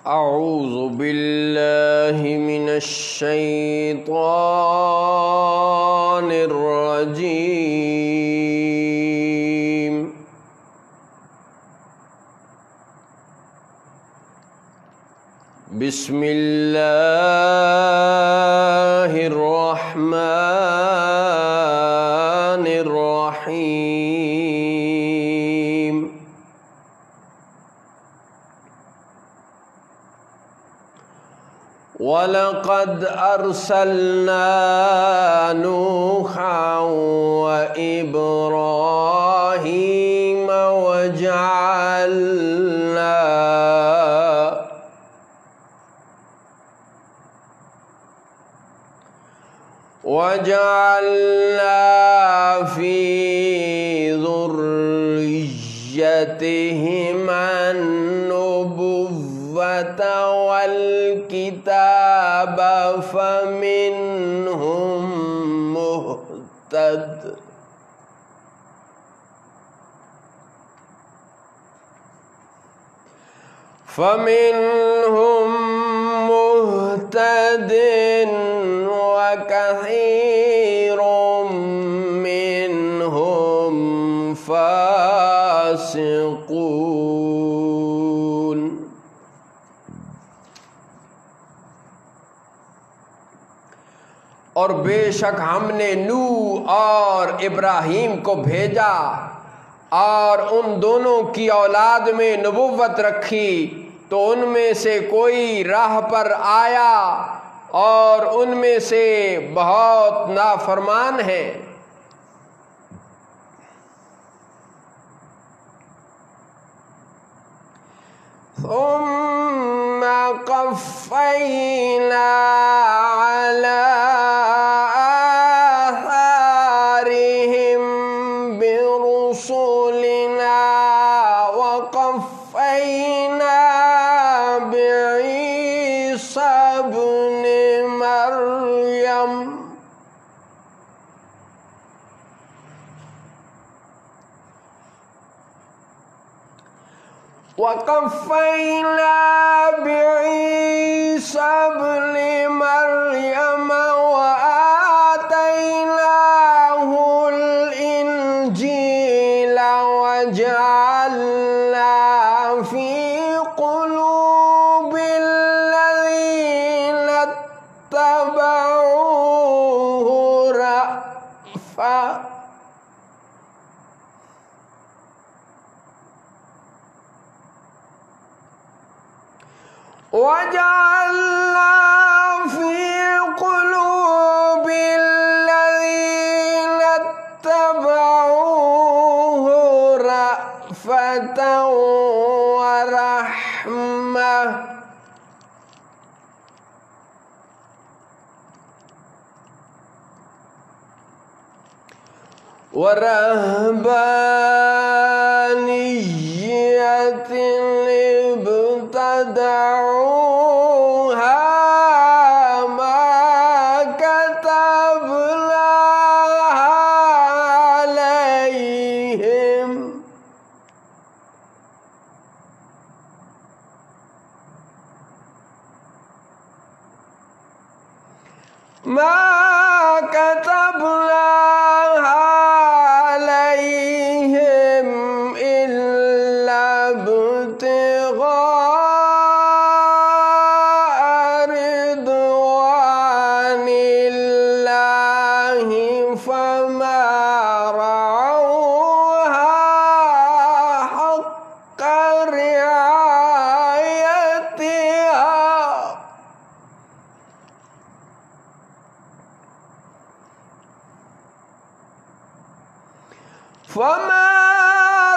أعوذ بالله من الشيطان الرجيم. بسم الله الرحمن الرحيم. ولقد أرسلنا نوحا وإبراهيم وجعلنا في ذريتهما النبوة والكتاب فمنهم مهتد وكثير منهم فاسقون. और बेशक हमने नूह और इब्राहिम को भेजा और उन दोनों की औलाद में नबुव्वत रखी, तो उनमें से कोई राह पर आया और उनमें से बहुत नाफरमान है। ثم قفينا على آثارهم برسلنا وقفينا بعيسى ابن مريم وآتيناه الإنجيل وجعلنا في قلوب الذين اتبعوه رأفة وجعلنا في قلوب الذين اتبعوه رأفة ورحمة ورهبانية ابتدعوها ما كتبناها عليهم إلا ابتغاء رضوان الله فما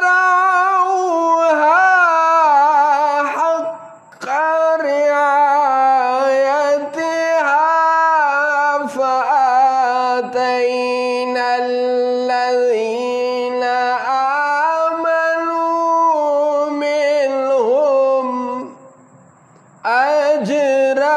رعوها حق رعايتها فآتينا الذين آمنوا منهم أجرهم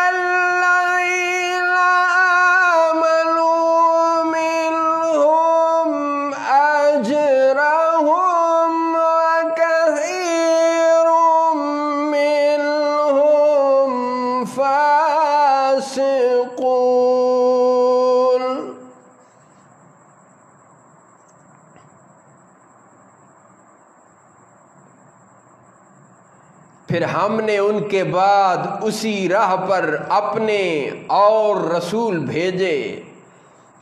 الذين آمنوا फिर हमने उनके बाद उसी राह पर अपने और रसूल भेजे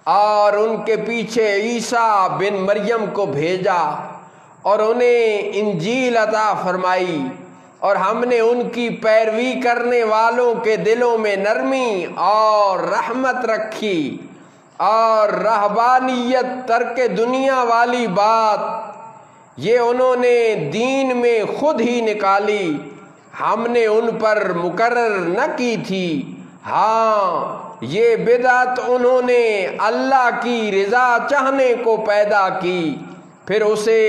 और उनके पीछे ईसा बिन मरियम को भेजा और उन्हें इंजील अता फरमाई और हमने उनकी पैरवी करने वालों के दिलों में नरमी और रहमत रखी और रहबानियत तर्क दुनिया वाली बात ये उन्होंने दीन में खुद ही निकाली, हमने उन पर मुकर्रर न की थी। हाँ, ये बिदअत उन्होंने अल्लाह की रिजा चाहने को पैदा की, फिर उसे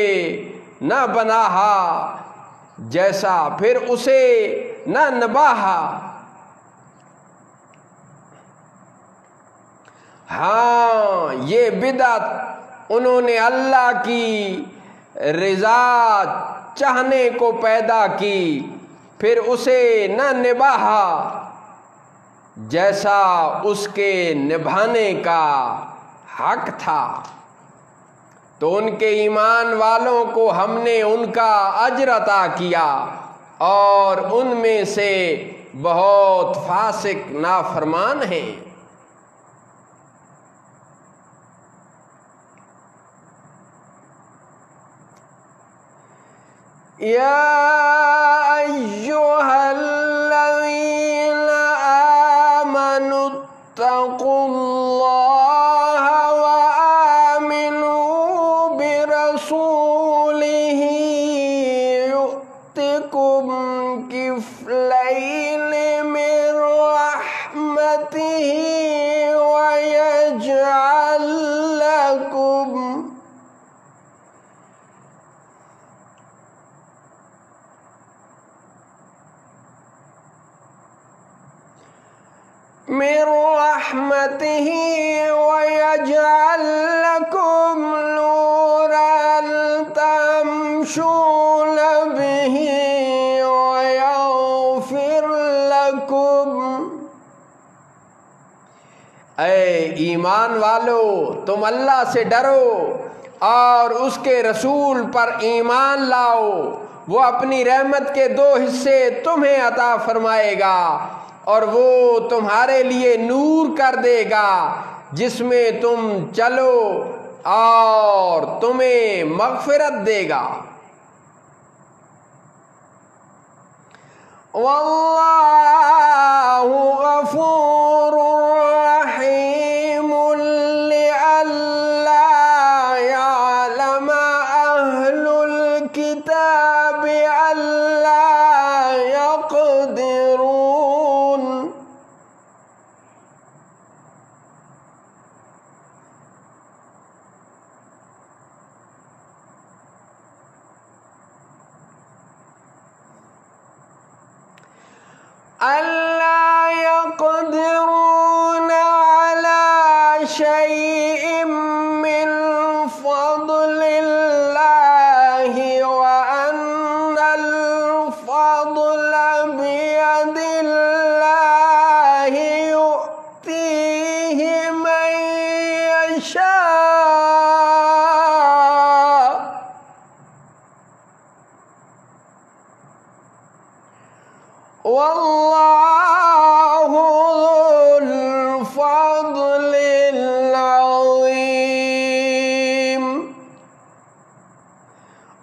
न बनाहा जैसा, फिर उसे न नबाहा। हाँ, ये बिदअत उन्होंने अल्लाह की रिजा चाहने को पैदा की, फिर उसे न निभाहा जैसा उसके निभाने का हक था। तो उनके ईमान वालों को हमने उनका अज्र अता किया और उनमें से बहुत फासिक नाफरमान हैं। या अय्युहल्लज़ीना आमनुत्तक़ुल्लाह व आमिनू बिरसूलिही युअतिकुम किफ़लैन मिन रहमतिही व यजअल लकुम मिन रहमतिही व यजअल लकुम नूरन तमशून बिही व यग़फिर लकुम। ऐ ईमान वालो, तुम अल्लाह से डरो और उसके रसूल पर ईमान लाओ। वो अपनी रहमत के 2 हिस्से तुम्हें अता फरमाएगा और वो तुम्हारे लिए नूर कर देगा जिसमें तुम चलो और तुम्हें मग़फ़िरत देगा। वल्लाहु गफ़ूरुर रहीम लिअल्ला यअलम अहलुल किताब अल्ला यक़दिरून। अल्ला यक़दिरून अला शैइम मिन फ़ज़लिल्लाहि व अन्नल फ़ज़ल बियदिल्लाहि युअतीहि मन यशा। वल्लाहु ज़ुल फ़ज़लिल अज़ीम।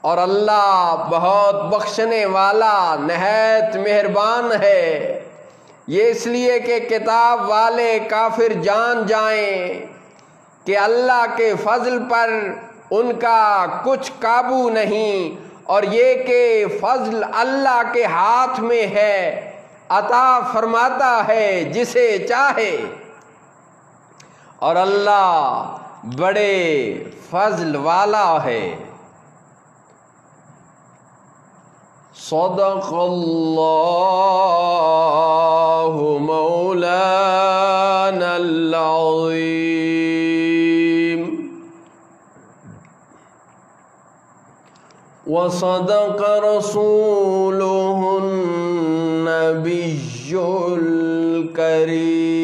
और अल्लाह बहुत बख्शने वाला नहायत मेहरबान है। ये इसलिए कि किताब वाले काफिर जान जाएं कि अल्लाह के फजल पर उनका कुछ काबू नहीं और ये कि फजल अल्लाह के हाथ में है, अता फरमाता है जिसे चाहे और अल्लाह बड़े फजल वाला है। सदक़ल्लाहु मौलानल अज़ीम व सदक़ रसूलुहुन नबियुल करीम।